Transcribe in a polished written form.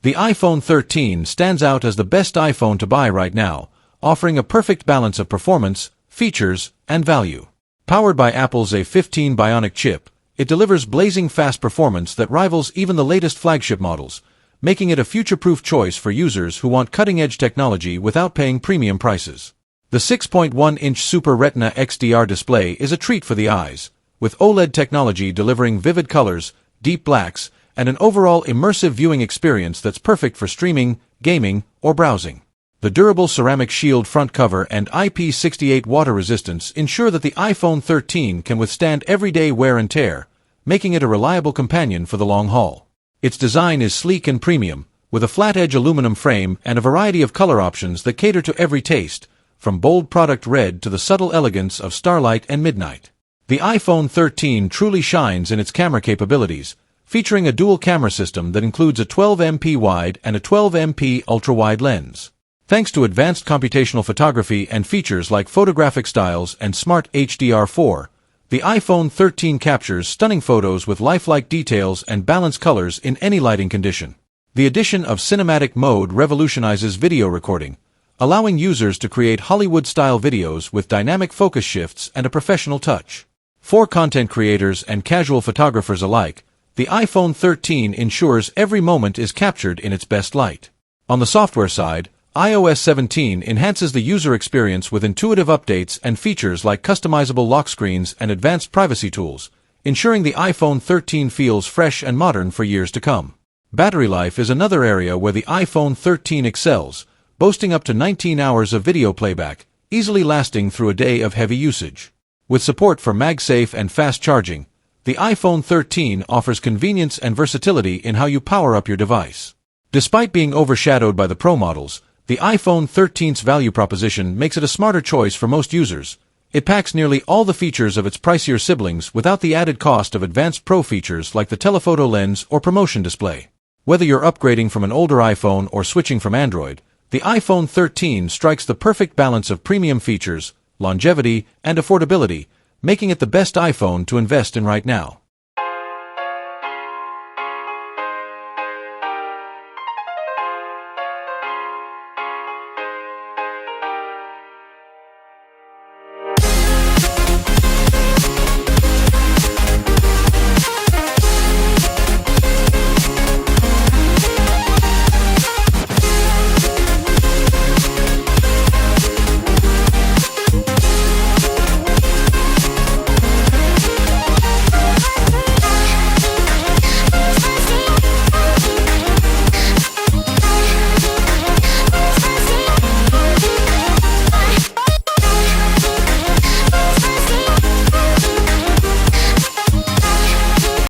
The iPhone 13 stands out as the best iPhone to buy right now, offering a perfect balance of performance, features, and value. Powered by Apple's A15 Bionic chip, it delivers blazing fast performance that rivals even the latest flagship models, making it a future-proof choice for users who want cutting-edge technology without paying premium prices. The 6.1-inch Super Retina XDR display is a treat for the eyes, with OLED technology delivering vivid colors, deep blacks, and an overall immersive viewing experience that's perfect for streaming, gaming, or browsing. The durable ceramic shield front cover and IP68 water resistance ensure that the iPhone 13 can withstand everyday wear and tear, making it a reliable companion for the long haul. Its design is sleek and premium, with a flat-edge aluminum frame and a variety of color options that cater to every taste, from bold product red to the subtle elegance of starlight and midnight. The iPhone 13 truly shines in its camera capabilities, featuring a dual camera system that includes a 12MP wide and a 12MP ultra-wide lens. Thanks to advanced computational photography and features like photographic styles and smart HDR4, the iPhone 13 captures stunning photos with lifelike details and balanced colors in any lighting condition. The addition of cinematic mode revolutionizes video recording, allowing users to create Hollywood-style videos with dynamic focus shifts and a professional touch. For content creators and casual photographers alike, the iPhone 13 ensures every moment is captured in its best light. On the software side, iOS 17 enhances the user experience with intuitive updates and features like customizable lock screens and advanced privacy tools, ensuring the iPhone 13 feels fresh and modern for years to come. Battery life is another area where the iPhone 13 excels, boasting up to 19 hours of video playback, easily lasting through a day of heavy usage. With support for MagSafe and fast charging, the iPhone 13 offers convenience and versatility in how you power up your device. Despite being overshadowed by the Pro models, the iPhone 13's value proposition makes it a smarter choice for most users. It packs nearly all the features of its pricier siblings without the added cost of advanced Pro features like the telephoto lens or promotion display. Whether you're upgrading from an older iPhone or switching from Android, the iPhone 13 strikes the perfect balance of premium features, longevity, and affordability, making it the best iPhone to invest in right now.